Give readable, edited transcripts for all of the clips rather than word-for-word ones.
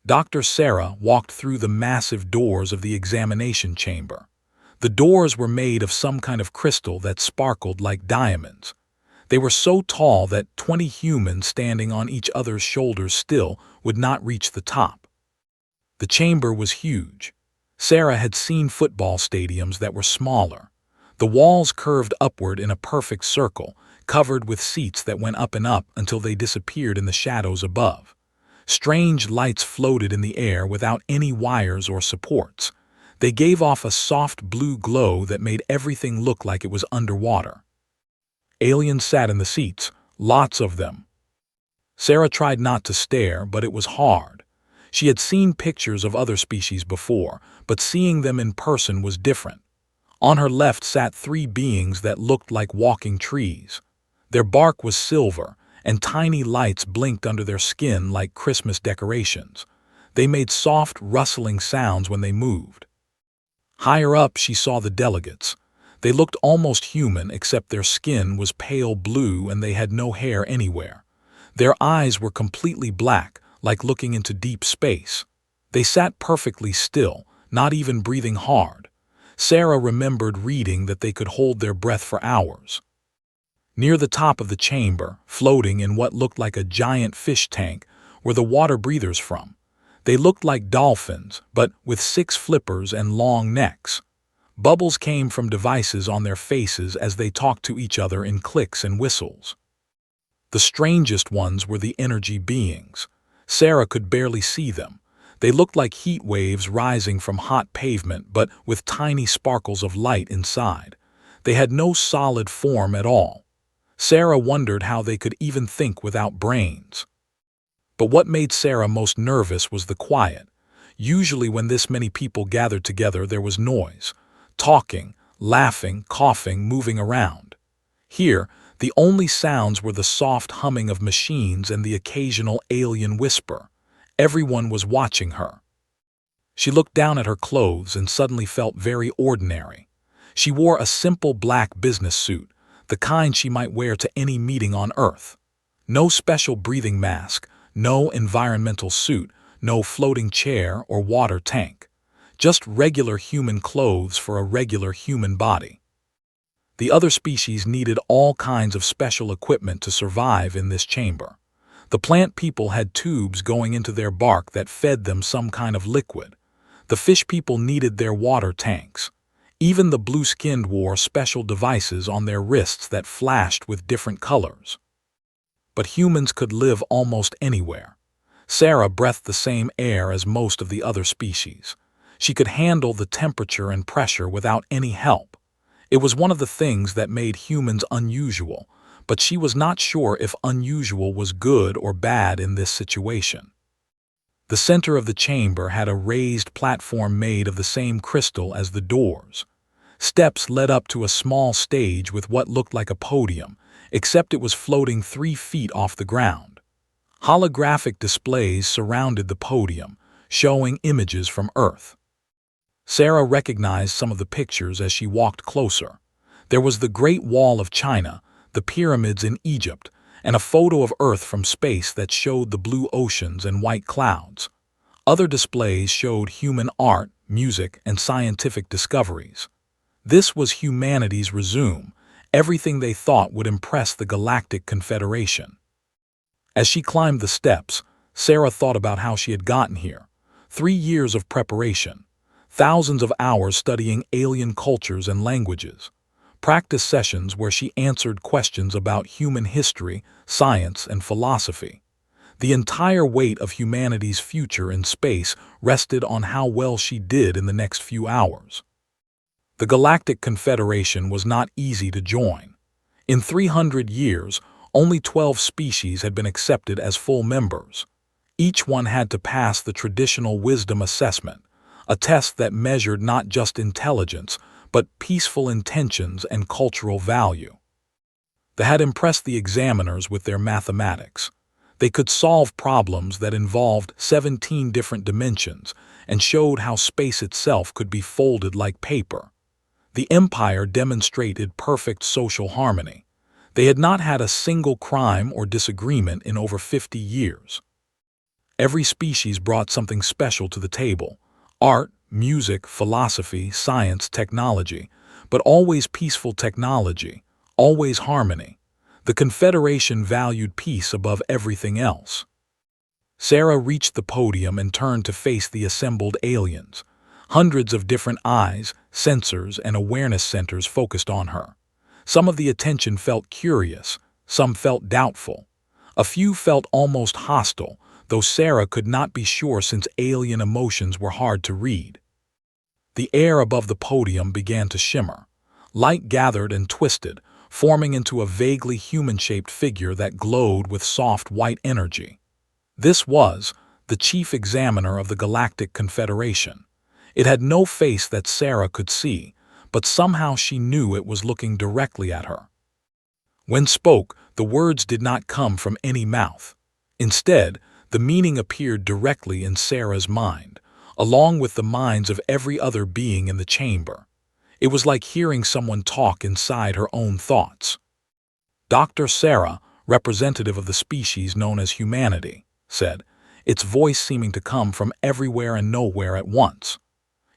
Dr. Sarah walked through the massive doors of the examination chamber. The doors were made of some kind of crystal that sparkled like diamonds. They were so tall that 20 humans standing on each other's shoulders still would not reach the top. The chamber was huge. Sarah had seen football stadiums that were smaller. The walls curved upward in a perfect circle, covered with seats that went up and up until they disappeared in the shadows above. Strange lights floated in the air without any wires or supports. They gave off a soft blue glow that made everything look like it was underwater. Aliens sat in the seats, lots of them. Sarah tried not to stare, but it was hard. She had seen pictures of other species before, but seeing them in person was different. On her left sat three beings that looked like walking trees. Their bark was silver, and tiny lights blinked under their skin like Christmas decorations. They made soft, rustling sounds when they moved. Higher up, she saw the delegates. They looked almost human, except their skin was pale blue and they had no hair anywhere. Their eyes were completely black, like looking into deep space. They sat perfectly still, not even breathing hard. Sarah remembered reading that they could hold their breath for hours. Near the top of the chamber, floating in what looked like a giant fish tank, were the water breathers from. They looked like dolphins, but with 6 flippers and long necks. Bubbles came from devices on their faces as they talked to each other in clicks and whistles. The strangest ones were the energy beings. Sarah could barely see them. They looked like heat waves rising from hot pavement, but with tiny sparkles of light inside. They had no solid form at all. Sarah wondered how they could even think without brains. But what made Sarah most nervous was the quiet. Usually when this many people gathered together, there was noise. Talking, laughing, coughing, moving around. Here, the only sounds were the soft humming of machines and the occasional alien whisper. Everyone was watching her. She looked down at her clothes and suddenly felt very ordinary. She wore a simple black business suit, the kind she might wear to any meeting on Earth. No special breathing mask, no environmental suit, no floating chair or water tank. Just regular human clothes for a regular human body. The other species needed all kinds of special equipment to survive in this chamber. The plant people had tubes going into their bark that fed them some kind of liquid. The fish people needed their water tanks. Even the blue-skinned wore special devices on their wrists that flashed with different colors. But humans could live almost anywhere. Sarah breathed the same air as most of the other species. She could handle the temperature and pressure without any help. It was one of the things that made humans unusual, but she was not sure if unusual was good or bad in this situation. The center of the chamber had a raised platform made of the same crystal as the doors. Steps led up to a small stage with what looked like a podium, except it was floating 3 feet off the ground. Holographic displays surrounded the podium, showing images from Earth. Sarah recognized some of the pictures as she walked closer. There was the Great Wall of China, the pyramids in Egypt, and a photo of Earth from space that showed the blue oceans and white clouds. Other displays showed human art, music, and scientific discoveries. This was humanity's resume, everything they thought would impress the Galactic Confederation. As she climbed the steps, Sarah thought about how she had gotten here. 3 years of preparation, thousands of hours studying alien cultures and languages, practice sessions where she answered questions about human history, science, and philosophy. The entire weight of humanity's future in space rested on how well she did in the next few hours. The Galactic Confederation was not easy to join. In 300 years, only 12 species had been accepted as full members. Each one had to pass the traditional wisdom assessment, a test that measured not just intelligence, but peaceful intentions and cultural value. They had impressed the examiners with their mathematics. They could solve problems that involved 17 different dimensions and showed how space itself could be folded like paper. The Empire demonstrated perfect social harmony. They had not had a single crime or disagreement in over 50 years. Every species brought something special to the table: art, music, philosophy, science, technology, but always peaceful technology, always harmony. The Confederation valued peace above everything else. Sarah reached the podium and turned to face the assembled aliens. Hundreds of different eyes, sensors, and awareness centers focused on her. Some of the attention felt curious, some felt doubtful. A few felt almost hostile, though Sarah could not be sure since alien emotions were hard to read. The air above the podium began to shimmer. Light gathered and twisted, forming into a vaguely human-shaped figure that glowed with soft white energy. This was the Chief Examiner of the Galactic Confederation. It had no face that Sarah could see, but somehow she knew it was looking directly at her. When spoke, the words did not come from any mouth. Instead, the meaning appeared directly in Sarah's mind, along with the minds of every other being in the chamber. It was like hearing someone talk inside her own thoughts. Dr. Sarah, representative of the species known as humanity, said, its voice seeming to come from everywhere and nowhere at once.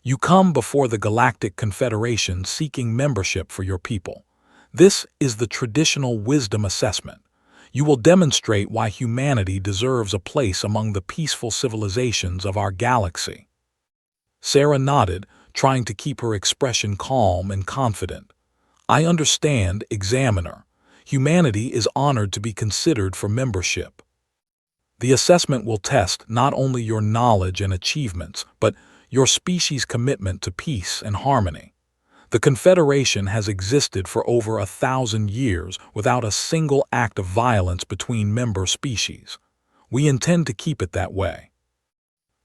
You come before the Galactic Confederation seeking membership for your people. This is the traditional wisdom assessment. You will demonstrate why humanity deserves a place among the peaceful civilizations of our galaxy. Sarah nodded, trying to keep her expression calm and confident. I understand, Examiner. Humanity is honored to be considered for membership. The assessment will test not only your knowledge and achievements, but your species' commitment to peace and harmony. The Confederation has existed for over 1,000 years without a single act of violence between member species. We intend to keep it that way.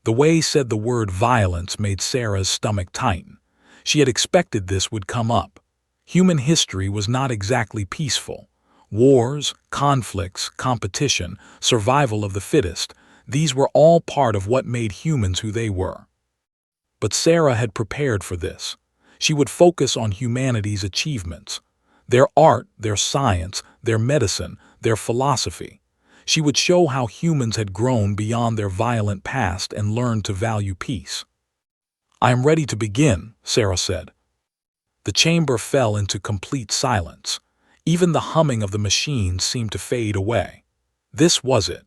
The way said the word violence made Sarah's stomach tighten. She had expected this would come up. Human history was not exactly peaceful. Wars, conflicts, competition, survival of the fittest, these were all part of what made humans who they were. But Sarah had prepared for this. She would focus on humanity's achievements, their art, their science, their medicine, their philosophy. She would show how humans had grown beyond their violent past and learned to value peace. I am ready to begin, Sarah said. The chamber fell into complete silence. Even the humming of the machines seemed to fade away. This was it,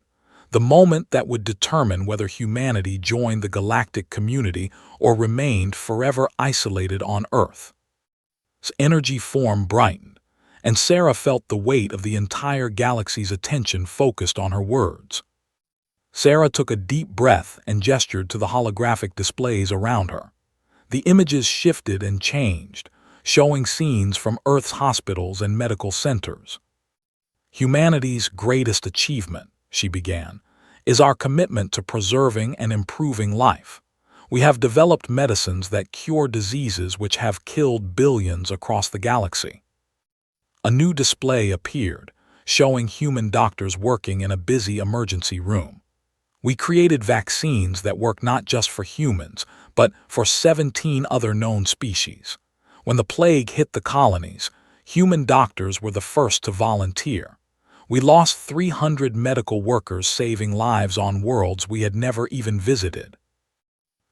the moment that would determine whether humanity joined the galactic community or remained forever isolated on Earth. Its energy form brightened, and Sarah felt the weight of the entire galaxy's attention focused on her words. Sarah took a deep breath and gestured to the holographic displays around her. The images shifted and changed, showing scenes from Earth's hospitals and medical centers. Humanity's greatest achievement, she began, is our commitment to preserving and improving life. We have developed medicines that cure diseases which have killed billions across the galaxy. A new display appeared, showing human doctors working in a busy emergency room. We created vaccines that work not just for humans, but for 17 other known species. When the plague hit the colonies, human doctors were the first to volunteer. We lost 300 medical workers saving lives on worlds we had never even visited.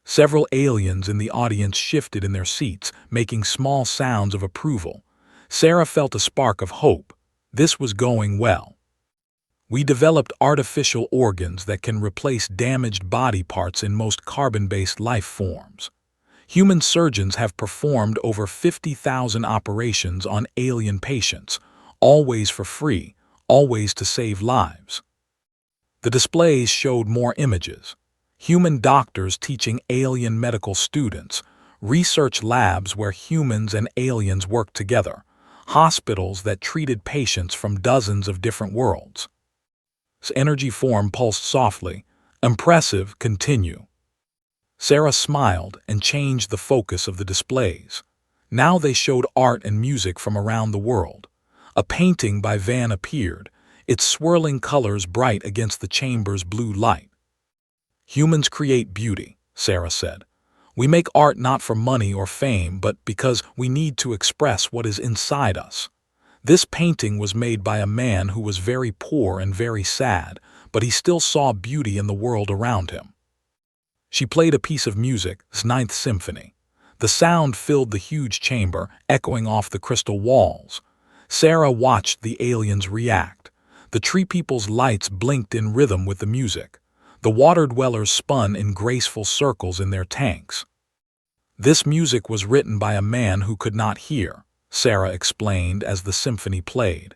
Several aliens in the audience shifted in their seats, making small sounds of approval. Sarah felt a spark of hope. This was going well. We developed artificial organs that can replace damaged body parts in most carbon-based life forms. Human surgeons have performed over 50,000 operations on alien patients, always for free, always to save lives. The displays showed more images. Human doctors teaching alien medical students, research labs where humans and aliens worked together, hospitals that treated patients from dozens of different worlds. Its energy form pulsed softly. Impressive, continue. Sarah smiled and changed the focus of the displays. Now they showed art and music from around the world. A painting by Van appeared, its swirling colors bright against the chamber's blue light. Humans create beauty, Sarah said. We make art not for money or fame, but because we need to express what is inside us. This painting was made by a man who was very poor and very sad, but he still saw beauty in the world around him. She played a piece of music, his Ninth Symphony. The sound filled the huge chamber, echoing off the crystal walls. Sarah watched the aliens react. The tree people's lights blinked in rhythm with the music. The water dwellers spun in graceful circles in their tanks. This music was written by a man who could not hear, Sarah explained as the symphony played.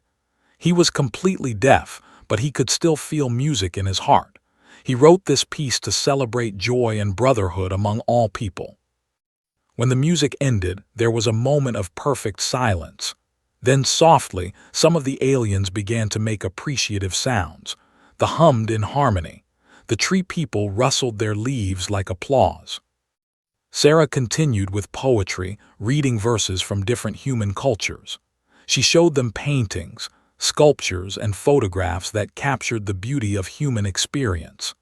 He was completely deaf, but he could still feel music in his heart. He wrote this piece to celebrate joy and brotherhood among all people. When the music ended, there was a moment of perfect silence. Then softly, some of the aliens began to make appreciative sounds. They hummed in harmony. The tree people rustled their leaves like applause. Sarah continued with poetry, reading verses from different human cultures. She showed them paintings, sculptures, and photographs that captured the beauty of human experience.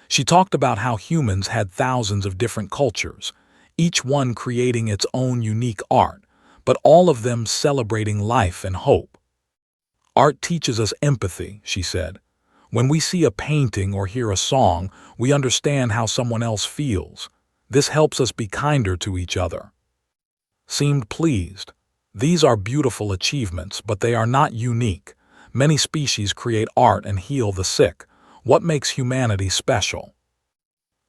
She talked about how humans had thousands of different cultures, each one creating its own unique art, but all of them celebrating life and hope. Art teaches us empathy, she said. When we see a painting or hear a song, we understand how someone else feels. This helps us be kinder to each other. Seemed pleased. These are beautiful achievements, but they are not unique. Many species create art and heal the sick. What makes humanity special?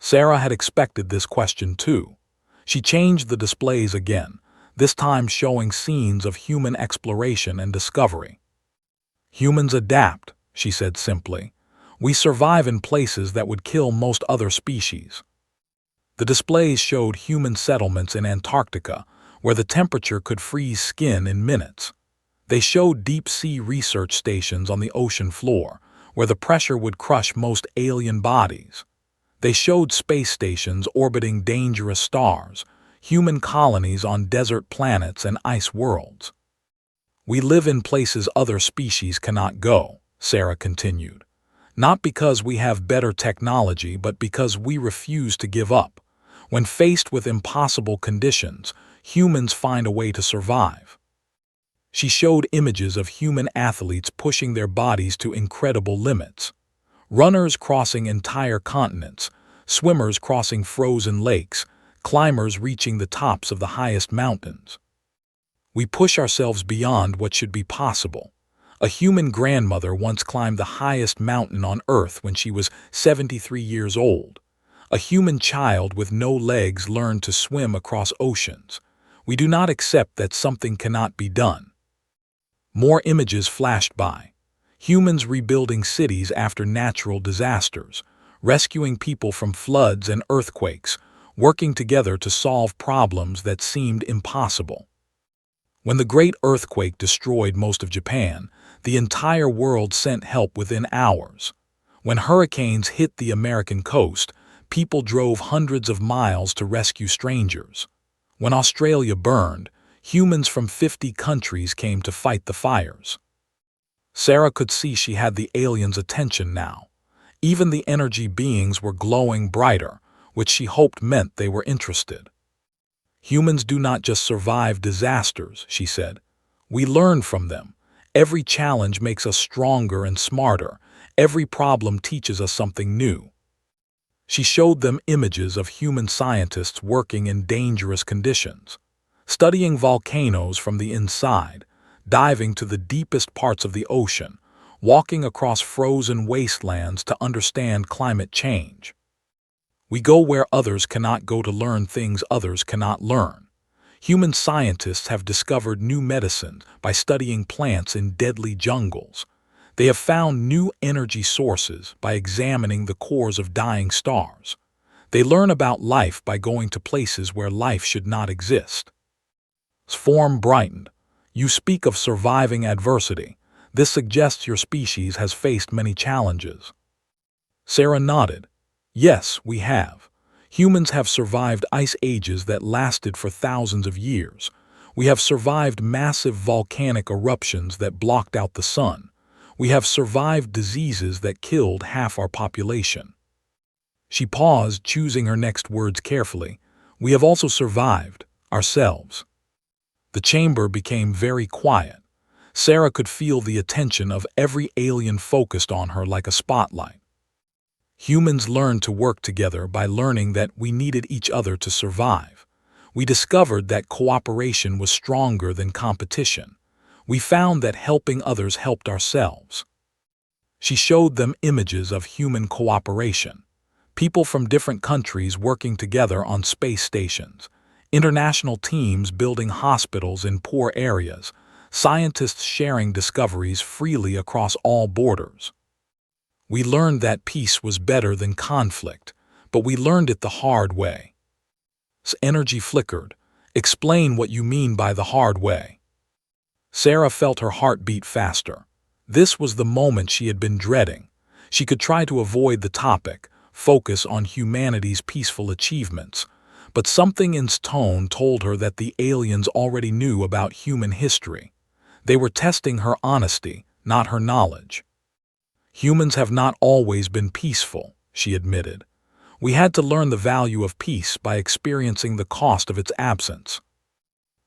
Sarah had expected this question too. She changed the displays again, this time showing scenes of human exploration and discovery. Humans adapt, she said simply. We survive in places that would kill most other species. The displays showed human settlements in Antarctica, where the temperature could freeze skin in minutes. They showed deep-sea research stations on the ocean floor, where the pressure would crush most alien bodies. They showed space stations orbiting dangerous stars, human colonies on desert planets and ice worlds. We live in places other species cannot go, Sarah continued. Not because we have better technology, but because we refuse to give up. When faced with impossible conditions, humans find a way to survive. She showed images of human athletes pushing their bodies to incredible limits. Runners crossing entire continents, swimmers crossing frozen lakes, climbers reaching the tops of the highest mountains. We push ourselves beyond what should be possible. A human grandmother once climbed the highest mountain on Earth when she was 73 years old. A human child with no legs learned to swim across oceans. We do not accept that something cannot be done. More images flashed by. Humans rebuilding cities after natural disasters, rescuing people from floods and earthquakes, working together to solve problems that seemed impossible. When the Great Earthquake destroyed most of Japan, the entire world sent help within hours. When hurricanes hit the American coast, people drove hundreds of miles to rescue strangers. When Australia burned, humans from 50 countries came to fight the fires. Sarah could see she had the aliens' attention now. Even the energy beings were glowing brighter, which she hoped meant they were interested. Humans do not just survive disasters, she said. We learn from them. Every challenge makes us stronger and smarter. Every problem teaches us something new. She showed them images of human scientists working in dangerous conditions, studying volcanoes from the inside, diving to the deepest parts of the ocean, walking across frozen wastelands to understand climate change. We go where others cannot go to learn things others cannot learn. Human scientists have discovered new medicines by studying plants in deadly jungles. They have found new energy sources by examining the cores of dying stars. They learn about life by going to places where life should not exist. Form brightened. You speak of surviving adversity. This suggests your species has faced many challenges. Sarah nodded. Yes, we have. Humans have survived ice ages that lasted for thousands of years. We have survived massive volcanic eruptions that blocked out the sun. We have survived diseases that killed half our population. She paused, choosing her next words carefully. We have also survived ourselves. The chamber became very quiet. Sarah could feel the attention of every alien focused on her like a spotlight. Humans learned to work together by learning that we needed each other to survive. We discovered that cooperation was stronger than competition. We found that helping others helped ourselves. She showed them images of human cooperation. People from different countries working together on space stations, international teams building hospitals in poor areas, scientists sharing discoveries freely across all borders. We learned that peace was better than conflict, but we learned it the hard way. Energy flickered. Explain what you mean by the hard way. Sarah felt her heart beat faster. This was the moment she had been dreading. She could try to avoid the topic, focus on humanity's peaceful achievements, but something in its tone told her that the aliens already knew about human history. They were testing her honesty, not her knowledge. Humans have not always been peaceful, she admitted. We had to learn the value of peace by experiencing the cost of its absence.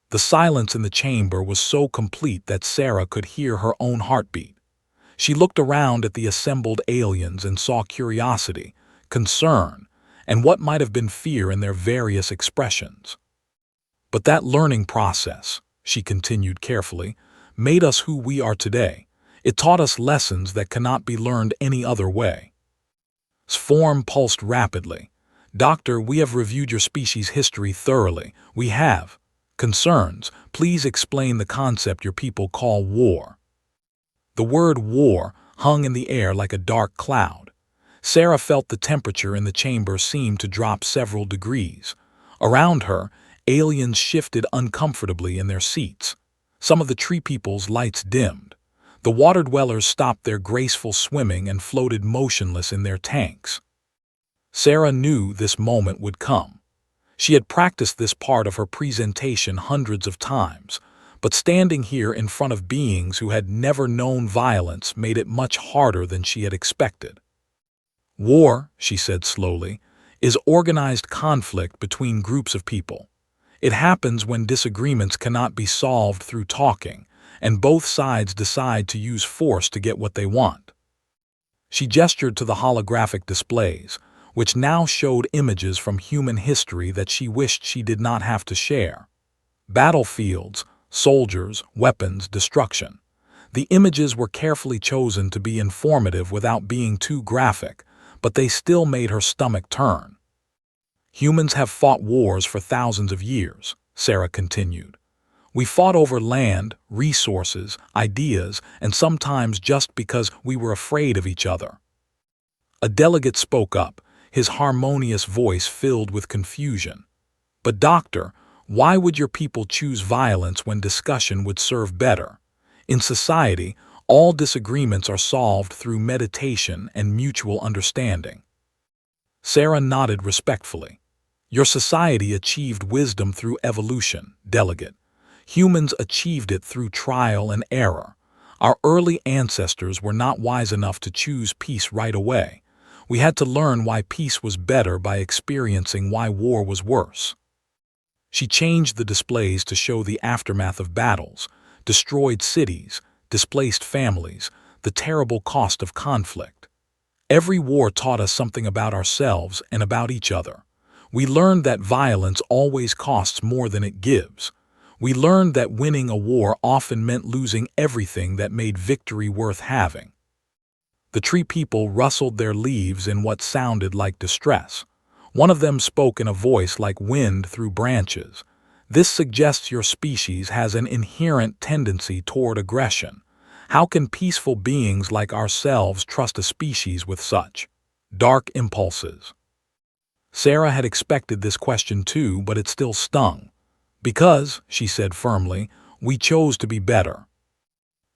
The silence in the chamber was so complete that Sarah could hear her own heartbeat. She looked around at the assembled aliens and saw curiosity, concern, and what might have been fear in their various expressions. But that learning process, she continued carefully, made us who we are today. It taught us lessons that cannot be learned any other way. Form pulsed rapidly. Doctor, we have reviewed your species' history thoroughly. We have concerns. Please explain the concept your people call war. The word war hung in the air like a dark cloud. Sarah felt the temperature in the chamber seemed to drop several degrees. Around her, aliens shifted uncomfortably in their seats. Some of the tree people's lights dimmed. The water dwellers stopped their graceful swimming and floated motionless in their tanks. Sarah knew this moment would come. She had practiced this part of her presentation hundreds of times, but standing here in front of beings who had never known violence made it much harder than she had expected. War, she said slowly, is organized conflict between groups of people. It happens when disagreements cannot be solved through talking, and both sides decide to use force to get what they want. She gestured to the holographic displays, which now showed images from human history that she wished she did not have to share. Battlefields, soldiers, weapons, destruction. The images were carefully chosen to be informative without being too graphic, but they still made her stomach turn. Humans have fought wars for thousands of years, Sarah continued. We fought over land, resources, ideas, and sometimes just because we were afraid of each other. A delegate spoke up, his harmonious voice filled with confusion. But doctor, why would your people choose violence when discussion would serve better? In society, all disagreements are solved through meditation and mutual understanding. Sarah nodded respectfully. Your society achieved wisdom through evolution, delegate. Humans achieved it through trial and error. Our early ancestors were not wise enough to choose peace right away. We had to learn why peace was better by experiencing why war was worse. She changed the displays to show the aftermath of battles, destroyed cities, displaced families, the terrible cost of conflict. Every war taught us something about ourselves and about each other. We learned that violence always costs more than it gives. We learned that winning a war often meant losing everything that made victory worth having. The tree people rustled their leaves in what sounded like distress. One of them spoke in a voice like wind through branches. This suggests your species has an inherent tendency toward aggression. How can peaceful beings like ourselves trust a species with such dark impulses? Sarah had expected this question too, but it still stung. Because, she said firmly, we chose to be better.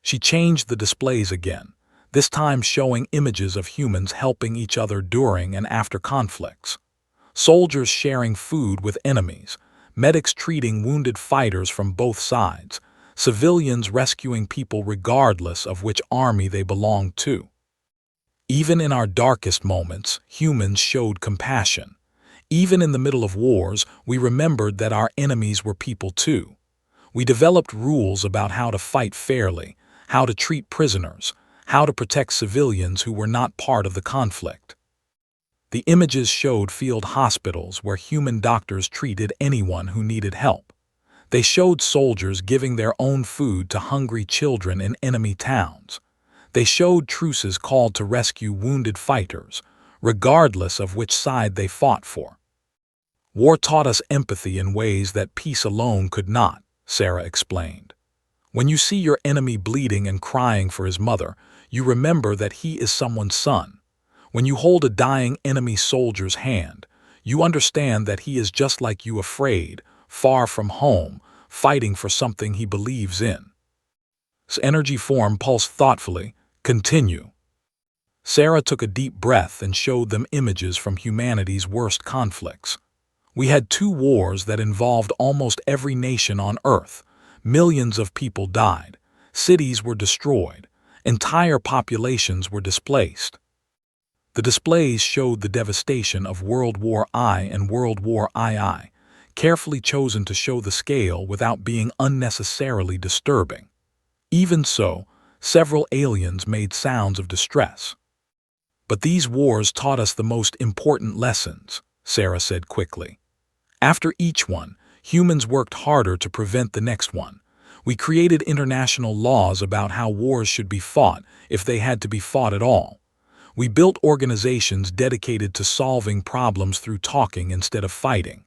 She changed the displays again, this time showing images of humans helping each other during and after conflicts. Soldiers sharing food with enemies, medics treating wounded fighters from both sides, civilians rescuing people regardless of which army they belonged to. Even in our darkest moments, humans showed compassion. Even in the middle of wars, we remembered that our enemies were people too. We developed rules about how to fight fairly, how to treat prisoners, how to protect civilians who were not part of the conflict. The images showed field hospitals where human doctors treated anyone who needed help. They showed soldiers giving their own food to hungry children in enemy towns. They showed truces called to rescue wounded fighters, regardless of which side they fought for. War taught us empathy in ways that peace alone could not, Sarah explained. When you see your enemy bleeding and crying for his mother, you remember that he is someone's son. When you hold a dying enemy soldier's hand, you understand that he is just like you, afraid, far from home, fighting for something he believes in. Energy form pulsed thoughtfully. Continue. Sarah took a deep breath and showed them images from humanity's worst conflicts. We had 2 wars that involved almost every nation on Earth. Millions of people died. Cities were destroyed. Entire populations were displaced. The displays showed the devastation of World War I and World War II, carefully chosen to show the scale without being unnecessarily disturbing. Even so, several aliens made sounds of distress. But these wars taught us the most important lessons, Sarah said quickly. After each one, humans worked harder to prevent the next one. We created international laws about how wars should be fought, if they had to be fought at all. We built organizations dedicated to solving problems through talking instead of fighting.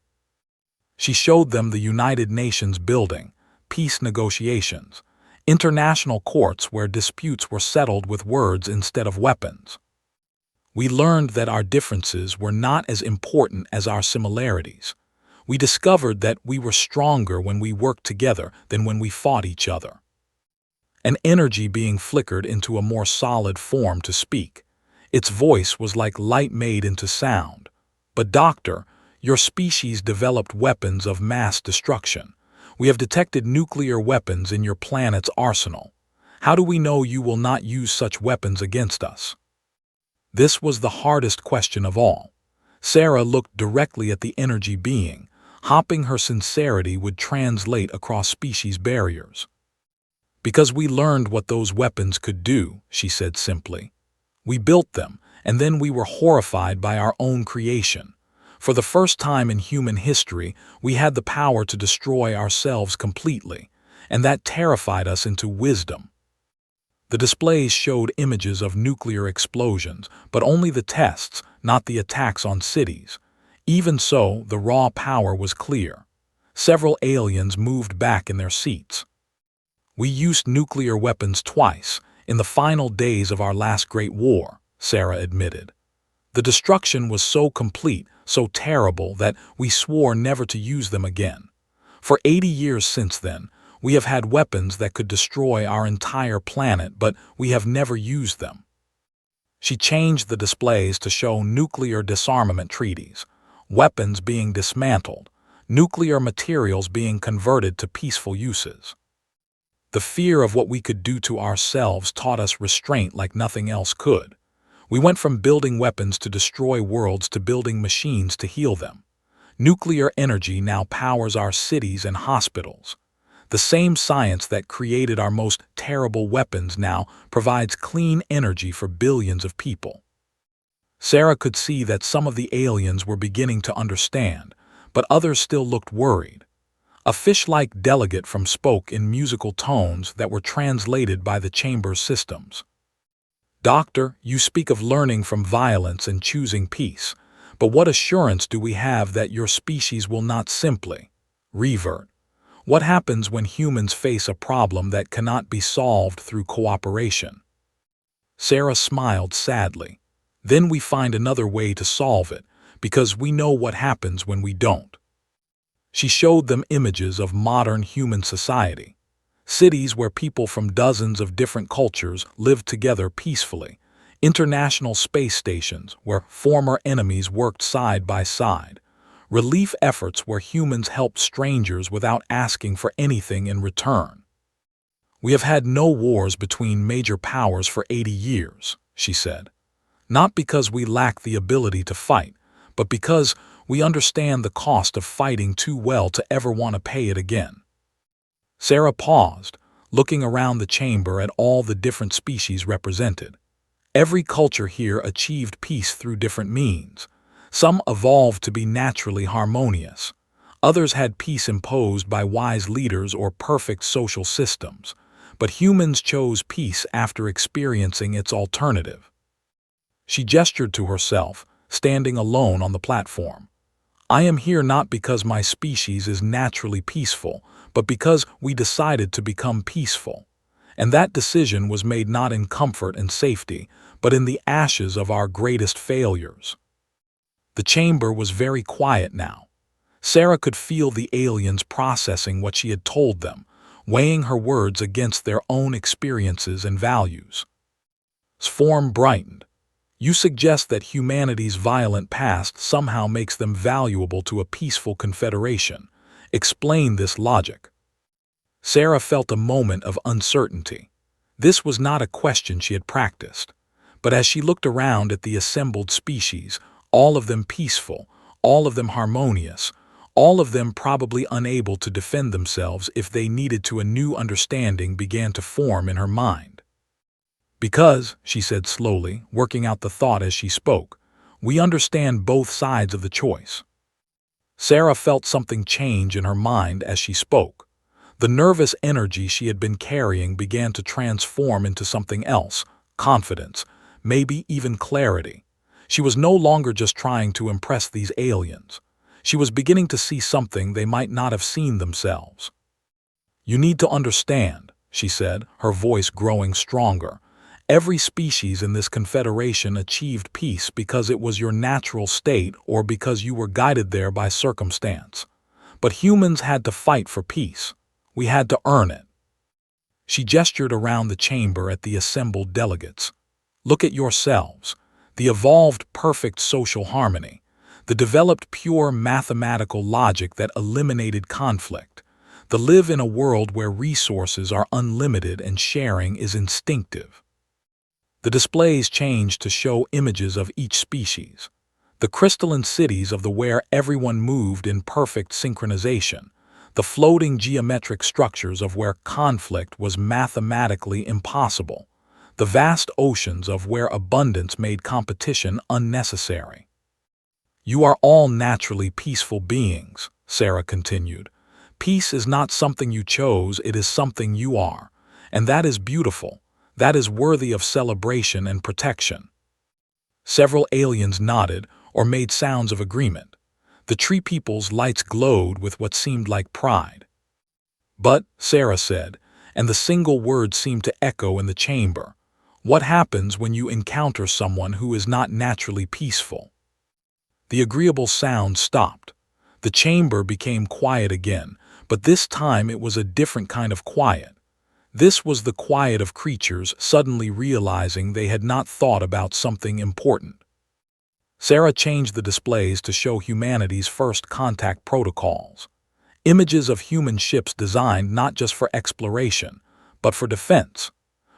She showed them the United Nations building, peace negotiations, international courts where disputes were settled with words instead of weapons. We learned that our differences were not as important as our similarities. We discovered that we were stronger when we worked together than when we fought each other. An energy being flickered into a more solid form to speak. Its voice was like light made into sound. But Doctor, your species developed weapons of mass destruction. We have detected nuclear weapons in your planet's arsenal. How do we know you will not use such weapons against us? This was the hardest question of all. Sarah looked directly at the energy being, hoping her sincerity would translate across species barriers. Because we learned what those weapons could do, she said simply. We built them, and then we were horrified by our own creation. For the first time in human history, we had the power to destroy ourselves completely, and that terrified us into wisdom. The displays showed images of nuclear explosions, but only the tests, not the attacks on cities. Even so, the raw power was clear. Several aliens moved back in their seats. We used nuclear weapons twice, in the final days of our last Great War, Sarah admitted. The destruction was so complete, so terrible, that we swore never to use them again. For 80 years since then, we have had weapons that could destroy our entire planet, but we have never used them. She changed the displays to show nuclear disarmament treaties, weapons being dismantled, nuclear materials being converted to peaceful uses. The fear of what we could do to ourselves taught us restraint like nothing else could. We went from building weapons to destroy worlds to building machines to heal them. Nuclear energy now powers our cities and hospitals. The same science that created our most terrible weapons now provides clean energy for billions of people. Sarah could see that some of the aliens were beginning to understand, but others still looked worried. A fish-like delegate spoke in musical tones that were translated by the chamber's systems. Doctor, you speak of learning from violence and choosing peace, but what assurance do we have that your species will not simply revert? What happens when humans face a problem that cannot be solved through cooperation? Sarah smiled sadly. Then we find another way to solve it, because we know what happens when we don't. She showed them images of modern human society. Cities where people from dozens of different cultures lived together peacefully. International space stations where former enemies worked side by side. Relief efforts where humans helped strangers without asking for anything in return. We have had no wars between major powers for 80 years, she said. Not because we lack the ability to fight, but because we understand the cost of fighting too well to ever want to pay it again. Sarah paused, looking around the chamber at all the different species represented. Every culture here achieved peace through different means. Some evolved to be naturally harmonious. Others had peace imposed by wise leaders or perfect social systems. But humans chose peace after experiencing its alternative. She gestured to herself, standing alone on the platform. I am here not because my species is naturally peaceful, but because we decided to become peaceful. And that decision was made not in comfort and safety, but in the ashes of our greatest failures. The chamber was very quiet now. Sarah could feel the aliens processing what she had told them, weighing her words against their own experiences and values. Form brightened. You suggest that humanity's violent past somehow makes them valuable to a peaceful confederation. Explain this logic. Sarah felt a moment of uncertainty. This was not a question she had practiced. But as she looked around at the assembled species, all of them peaceful, all of them harmonious, all of them probably unable to defend themselves if they needed to, a new understanding began to form in her mind. Because, she said slowly, working out the thought as she spoke, we understand both sides of the choice. Sarah felt something change in her mind as she spoke. The nervous energy she had been carrying began to transform into something else, confidence, maybe even clarity. She was no longer just trying to impress these aliens. She was beginning to see something they might not have seen themselves. You need to understand, she said, her voice growing stronger. Every species in this confederation achieved peace because it was your natural state or because you were guided there by circumstance. But humans had to fight for peace. We had to earn it. She gestured around the chamber at the assembled delegates. Look at yourselves. The evolved perfect social harmony. The developed pure mathematical logic that eliminated conflict. The live in a world where resources are unlimited and sharing is instinctive. The displays changed to show images of each species. The crystalline cities of the where everyone moved in perfect synchronization. The floating geometric structures of where conflict was mathematically impossible. The vast oceans of where abundance made competition unnecessary. You are all naturally peaceful beings, Sarah continued. Peace is not something you chose, it is something you are. And that is beautiful. That is worthy of celebration and protection. Several aliens nodded or made sounds of agreement. The tree people's lights glowed with what seemed like pride. But, Sarah said, and the single word seemed to echo in the chamber, what happens when you encounter someone who is not naturally peaceful? The agreeable sound stopped. The chamber became quiet again, but this time it was a different kind of quiet. This was the quiet of creatures suddenly realizing they had not thought about something important. Sarah changed the displays to show humanity's first contact protocols. Images of human ships designed not just for exploration, but for defense.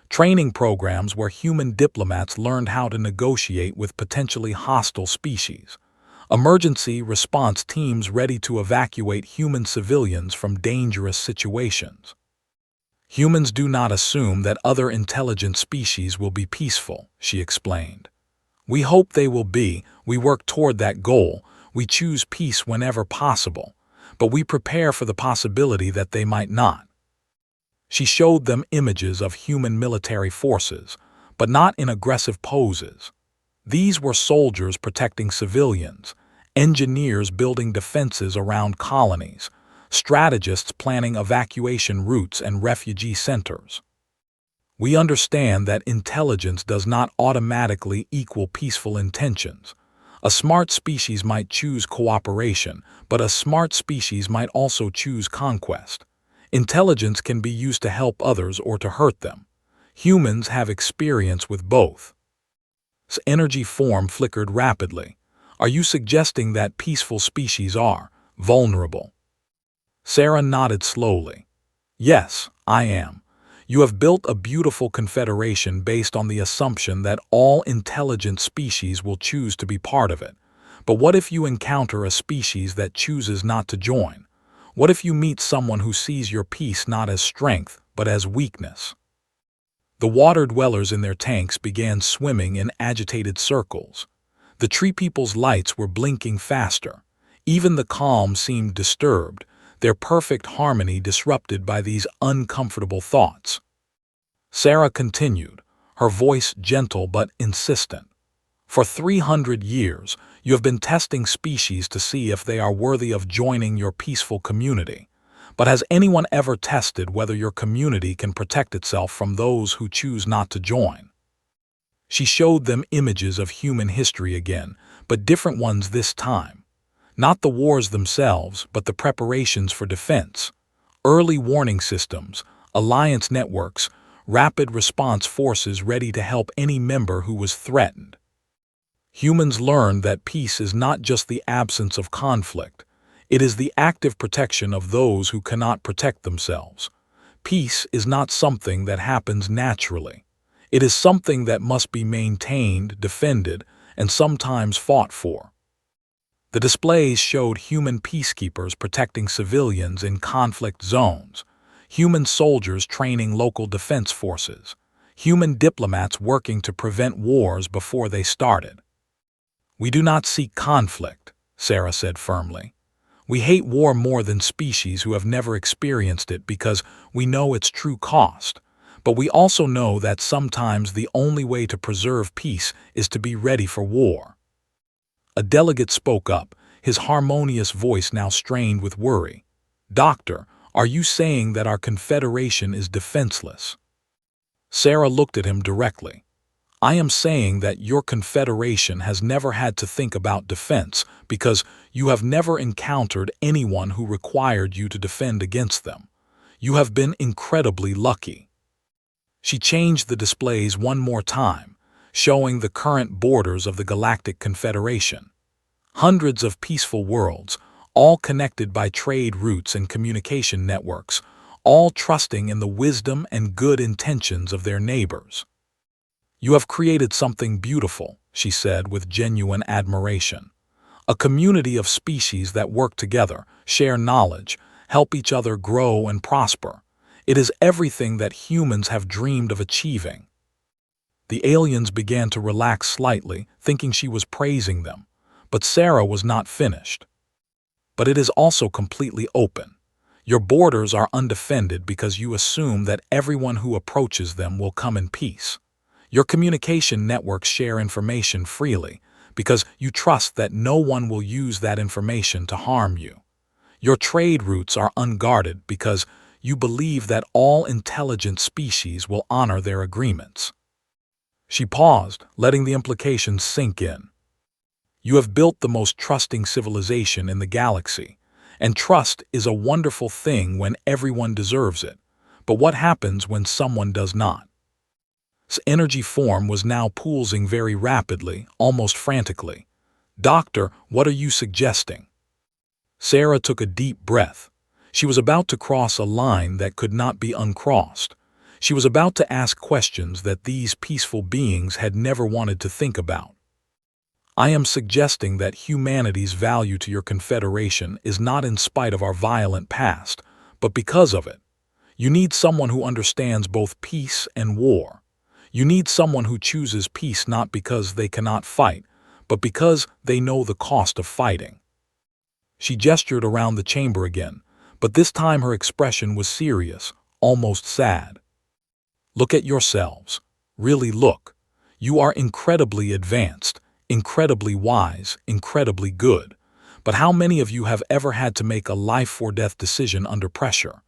Training programs where human diplomats learned how to negotiate with potentially hostile species. Emergency response teams ready to evacuate human civilians from dangerous situations. Humans do not assume that other intelligent species will be peaceful, she explained. We hope they will be, we work toward that goal, we choose peace whenever possible, but we prepare for the possibility that they might not. She showed them images of human military forces, but not in aggressive poses. These were soldiers protecting civilians, engineers building defenses around colonies, strategists planning evacuation routes and refugee centers. We understand that intelligence does not automatically equal peaceful intentions. A smart species might choose cooperation, but a smart species might also choose conquest. Intelligence can be used to help others or to hurt them. Humans have experience with both. Energy form flickered rapidly. Are you suggesting that peaceful species are vulnerable? Sarah nodded slowly. Yes, I am. You have built a beautiful confederation based on the assumption that all intelligent species will choose to be part of it. But what if you encounter a species that chooses not to join? What if you meet someone who sees your peace not as strength, but as weakness? The water dwellers in their tanks began swimming in agitated circles. The tree people's lights were blinking faster. Even the calm seemed disturbed, their perfect harmony disrupted by these uncomfortable thoughts. Sarah continued, her voice gentle but insistent. For 300 years, you have been testing species to see if they are worthy of joining your peaceful community. But has anyone ever tested whether your community can protect itself from those who choose not to join? She showed them images of human history again, but different ones this time. Not the wars themselves, but the preparations for defense. Early warning systems, alliance networks, rapid response forces ready to help any member who was threatened. Humans learned that peace is not just the absence of conflict. It is the active protection of those who cannot protect themselves. Peace is not something that happens naturally. It is something that must be maintained, defended, and sometimes fought for. The displays showed human peacekeepers protecting civilians in conflict zones, human soldiers training local defense forces, human diplomats working to prevent wars before they started. "We do not seek conflict," Sarah said firmly. "We hate war more than species who have never experienced it because we know its true cost. But we also know that sometimes the only way to preserve peace is to be ready for war." A delegate spoke up, his harmonious voice now strained with worry. "Doctor, are you saying that our confederation is defenseless?" Sarah looked at him directly. "I am saying that your confederation has never had to think about defense because you have never encountered anyone who required you to defend against them. You have been incredibly lucky." She changed the displays one more time, showing the current borders of the Galactic Confederation. Hundreds of peaceful worlds, all connected by trade routes and communication networks, all trusting in the wisdom and good intentions of their neighbors. "You have created something beautiful," she said with genuine admiration. "A community of species that work together, share knowledge, help each other grow and prosper. It is everything that humans have dreamed of achieving." The aliens began to relax slightly, thinking she was praising them. But Sarah was not finished. "But it is also completely open. Your borders are undefended because you assume that everyone who approaches them will come in peace. Your communication networks share information freely because you trust that no one will use that information to harm you. Your trade routes are unguarded because you believe that all intelligent species will honor their agreements." She paused, letting the implications sink in. "You have built the most trusting civilization in the galaxy, and trust is a wonderful thing when everyone deserves it. But what happens when someone does not?" Energy form was now pulsing very rapidly, almost frantically. "Doctor, what are you suggesting?" Sarah took a deep breath. She was about to cross a line that could not be uncrossed. She was about to ask questions that these peaceful beings had never wanted to think about. "I am suggesting that humanity's value to your confederation is not in spite of our violent past, but because of it. You need someone who understands both peace and war. You need someone who chooses peace not because they cannot fight, but because they know the cost of fighting." She gestured around the chamber again, but this time her expression was serious, almost sad. "Look at yourselves. Really look. You are incredibly advanced, incredibly wise, incredibly good. But how many of you have ever had to make a life-or-death decision under pressure?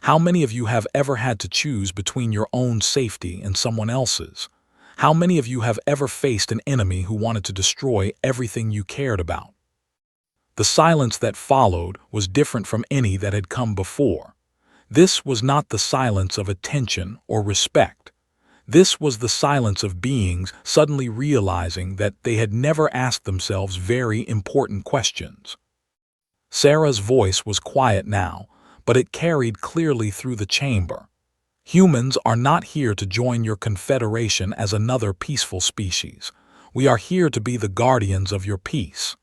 How many of you have ever had to choose between your own safety and someone else's? How many of you have ever faced an enemy who wanted to destroy everything you cared about?" The silence that followed was different from any that had come before. This was not the silence of attention or respect. This was the silence of beings suddenly realizing that they had never asked themselves very important questions. Sarah's voice was quiet now, but it carried clearly through the chamber. "Humans are not here to join your confederation as another peaceful species. We are here to be the guardians of your peace."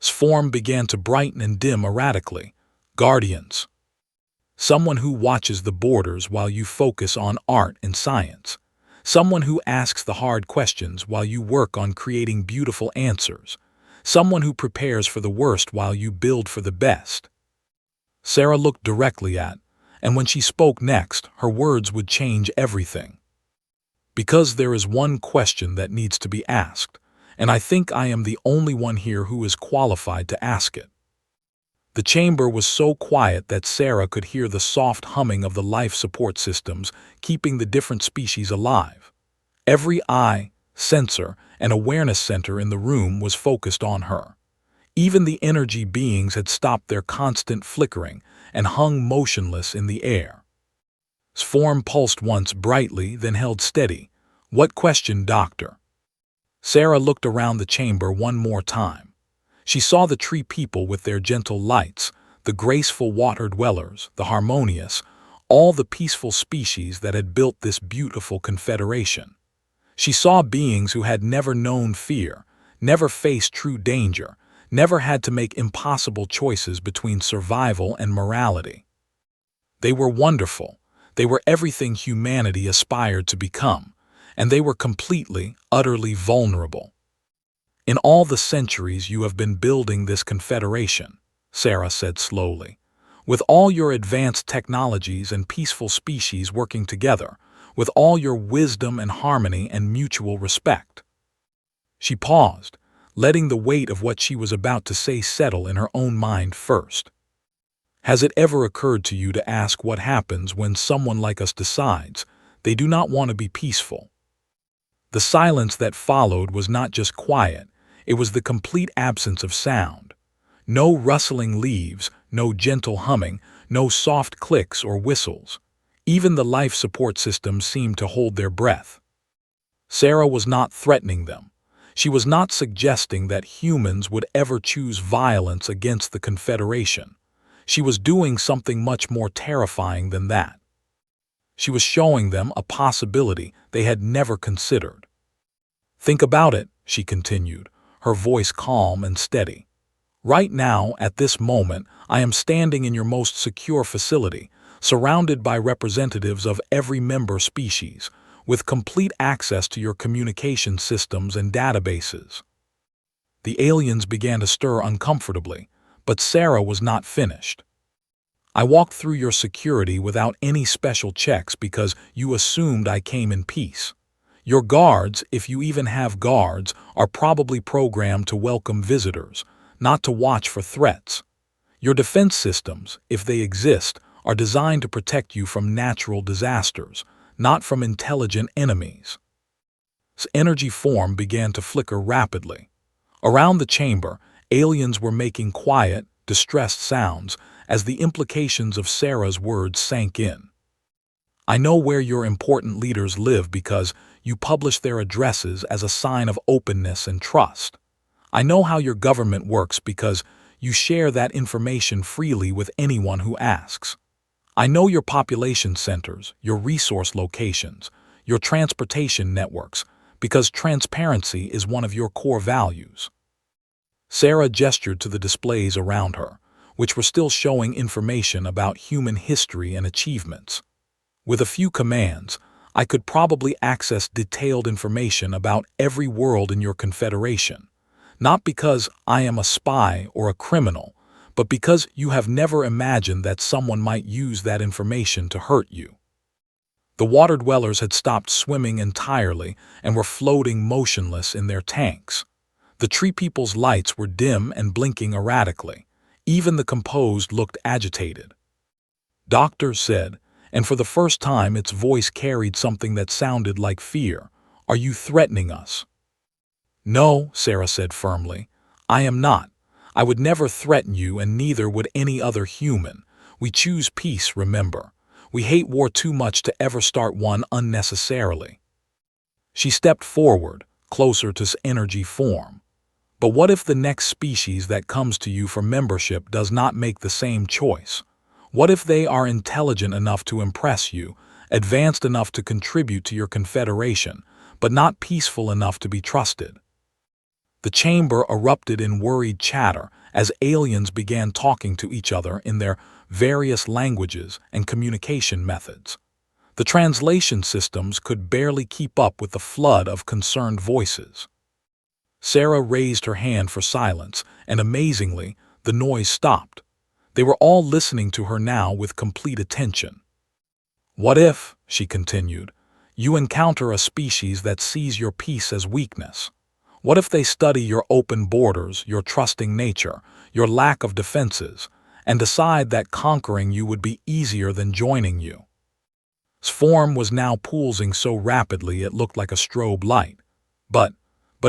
Form began to brighten and dim erratically. "Guardians. Someone who watches the borders while you focus on art and science. Someone who asks the hard questions while you work on creating beautiful answers. Someone who prepares for the worst while you build for the best. Sarah looked directly at, and when she spoke next, her words would change everything. Because there is one question that needs to be asked, and I think I am the only one here who is qualified to ask it. The chamber was so quiet that Sarah could hear the soft humming of the life support systems keeping the different species alive. Every eye, sensor, and awareness center in the room was focused on her. Even the energy beings had stopped their constant flickering and hung motionless in the air. Form pulsed once brightly, then held steady. "What question, Doctor?" Sarah looked around the chamber one more time. She saw the tree people with their gentle lights, the graceful water dwellers, the harmonious, all the peaceful species that had built this beautiful confederation. She saw beings who had never known fear, never faced true danger, never had to make impossible choices between survival and morality. They were wonderful. They were everything humanity aspired to become, and they were completely, utterly vulnerable. "In all the centuries you have been building this confederation," Sarah said slowly, "with all your advanced technologies and peaceful species working together, with all your wisdom and harmony and mutual respect." She paused, letting the weight of what she was about to say settle in her own mind first. "Has it ever occurred to you to ask what happens when someone like us decides they do not want to be peaceful?" The silence that followed was not just quiet, it was the complete absence of sound. No rustling leaves, no gentle humming, no soft clicks or whistles. Even the life support systems seemed to hold their breath. Sarah was not threatening them. She was not suggesting that humans would ever choose violence against the Confederation. She was doing something much more terrifying than that. She was showing them a possibility they had never considered. "Think about it," she continued, her voice calm and steady. "Right now, at this moment, I am standing in your most secure facility, surrounded by representatives of every member species, with complete access to your communication systems and databases." The aliens began to stir uncomfortably, but Sarah was not finished. "I walked through your security without any special checks because you assumed I came in peace. Your guards, if you even have guards, are probably programmed to welcome visitors, not to watch for threats. Your defense systems, if they exist, are designed to protect you from natural disasters, not from intelligent enemies." Energy form began to flicker rapidly. Around the chamber, aliens were making quiet, distressed sounds as the implications of Sarah's words sank in. "I know where your important leaders live because you publish their addresses as a sign of openness and trust. I know how your government works because you share that information freely with anyone who asks. I know your population centers, your resource locations, your transportation networks, because transparency is one of your core values." Sarah gestured to the displays around her, which were still showing information about human history and achievements. "With a few commands, I could probably access detailed information about every world in your confederation, not because I am a spy or a criminal, but because you have never imagined that someone might use that information to hurt you." The water dwellers had stopped swimming entirely and were floating motionless in their tanks. The tree people's lights were dim and blinking erratically. Even the composed looked agitated. "Doctor said," and for the first time its voice carried something that sounded like fear, "are you threatening us?" "No," Sarah said firmly. "I am not. I would never threaten you, and neither would any other human. We choose peace, remember. We hate war too much to ever start one unnecessarily." She stepped forward, closer to energy form. "But what if the next species that comes to you for membership does not make the same choice? What if they are intelligent enough to impress you, advanced enough to contribute to your confederation, but not peaceful enough to be trusted?" The chamber erupted in worried chatter as aliens began talking to each other in their various languages and communication methods. The translation systems could barely keep up with the flood of concerned voices. Sarah raised her hand for silence, and amazingly, the noise stopped. They were all listening to her now with complete attention. "What if," she continued, "you encounter a species that sees your peace as weakness? What if they study your open borders, your trusting nature, your lack of defenses, and decide that conquering you would be easier than joining you?" Form was now pulsing so rapidly it looked like a strobe light. But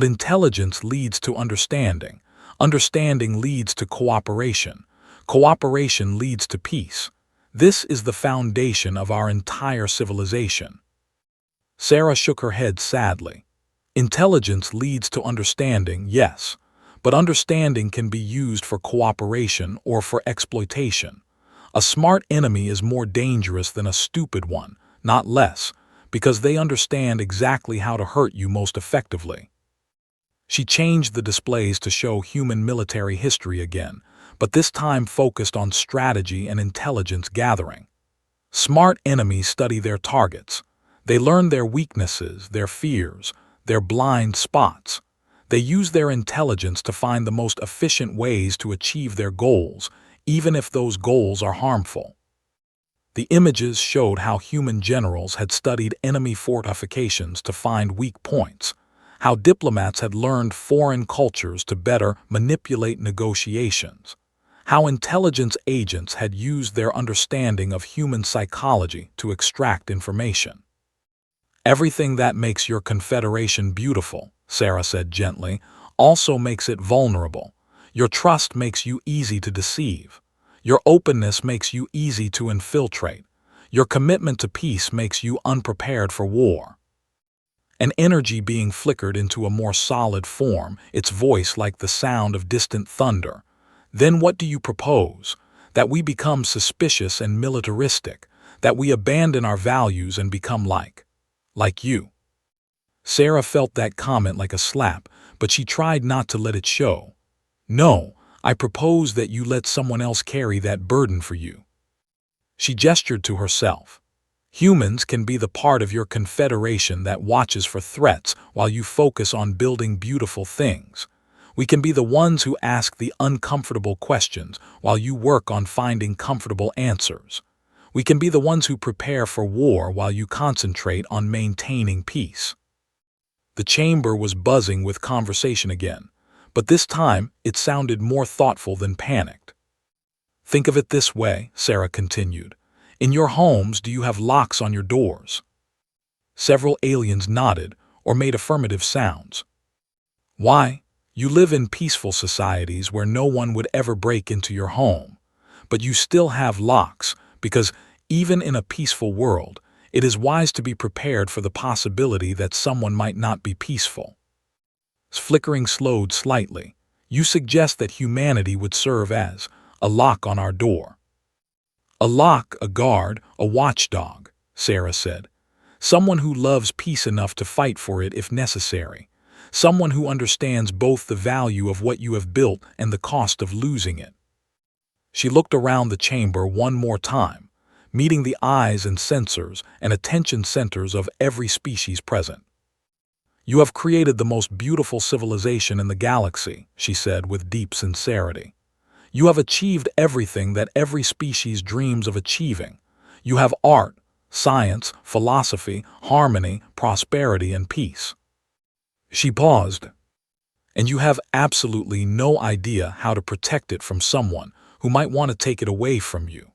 intelligence leads to understanding. Understanding leads to cooperation. Cooperation leads to peace. This is the foundation of our entire civilization. Sarah shook her head sadly. Intelligence leads to understanding, yes, but understanding can be used for cooperation or for exploitation. A smart enemy is more dangerous than a stupid one, not less, because they understand exactly how to hurt you most effectively. She changed the displays to show human military history again, but this time focused on strategy and intelligence gathering. Smart enemies study their targets. They learn their weaknesses, their fears, their blind spots. They use their intelligence to find the most efficient ways to achieve their goals, even if those goals are harmful. The images showed how human generals had studied enemy fortifications to find weak points, how diplomats had learned foreign cultures to better manipulate negotiations, how intelligence agents had used their understanding of human psychology to extract information. "Everything that makes your confederation beautiful," Sarah said gently, "also makes it vulnerable. Your trust makes you easy to deceive. Your openness makes you easy to infiltrate. Your commitment to peace makes you unprepared for war." An energy being flickered into a more solid form, its voice like the sound of distant thunder. "Then what do you propose? That we become suspicious and militaristic, that we abandon our values and become like you?" Sarah felt that comment like a slap, but she tried not to let it show. "No, I propose that you let someone else carry that burden for you." She gestured to herself. "Humans can be the part of your confederation that watches for threats while you focus on building beautiful things. We can be the ones who ask the uncomfortable questions while you work on finding comfortable answers. We can be the ones who prepare for war while you concentrate on maintaining peace." The chamber was buzzing with conversation again, but this time it sounded more thoughtful than panicked. "Think of it this way," Sarah continued. "In your homes, do you have locks on your doors?" Several aliens nodded or made affirmative sounds. "Why? You live in peaceful societies where no one would ever break into your home. But you still have locks because, even in a peaceful world, it is wise to be prepared for the possibility that someone might not be peaceful." Flickering slowed slightly. "You suggest that humanity would serve as a lock on our door." "A lock, a guard, a watchdog," Sarah said. "Someone who loves peace enough to fight for it if necessary. Someone who understands both the value of what you have built and the cost of losing it." She looked around the chamber one more time, meeting the eyes and sensors and attention centers of every species present. "You have created the most beautiful civilization in the galaxy," she said with deep sincerity. "You have achieved everything that every species dreams of achieving. You have art, science, philosophy, harmony, prosperity, and peace." She paused. "And you have absolutely no idea how to protect it from someone who might want to take it away from you."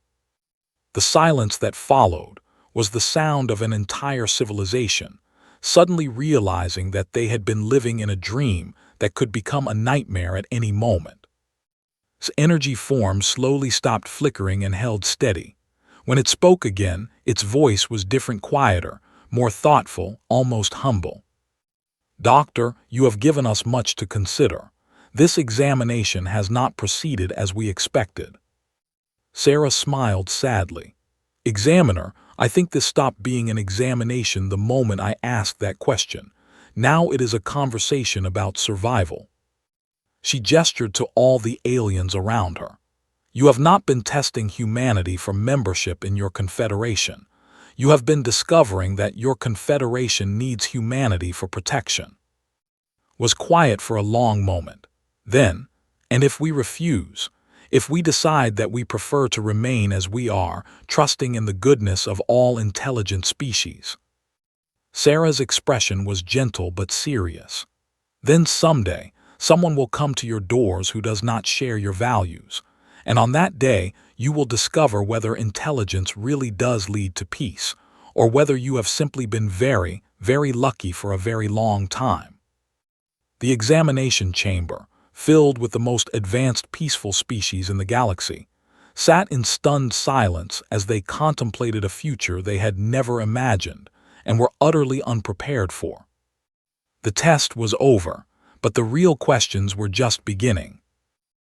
The silence that followed was the sound of an entire civilization, suddenly realizing that they had been living in a dream that could become a nightmare at any moment. Its energy form slowly stopped flickering and held steady. When it spoke again, its voice was different, quieter, more thoughtful, almost humble. "Doctor, you have given us much to consider. This examination has not proceeded as we expected." Sarah smiled sadly. "Examiner, I think this stopped being an examination the moment I asked that question. Now it is a conversation about survival." She gestured to all the aliens around her. "You have not been testing humanity for membership in your confederation. You have been discovering that your confederation needs humanity for protection. Was quiet for a long moment. Then, and if we refuse, if we decide that we prefer to remain as we are, trusting in the goodness of all intelligent species. Sarah's expression was gentle but serious. Then someday, someone will come to your doors who does not share your values, and on that day you will discover whether intelligence really does lead to peace, or whether you have simply been very, very lucky for a very long time. The examination chamber, filled with the most advanced peaceful species in the galaxy, sat in stunned silence as they contemplated a future they had never imagined and were utterly unprepared for. The test was over, but the real questions were just beginning.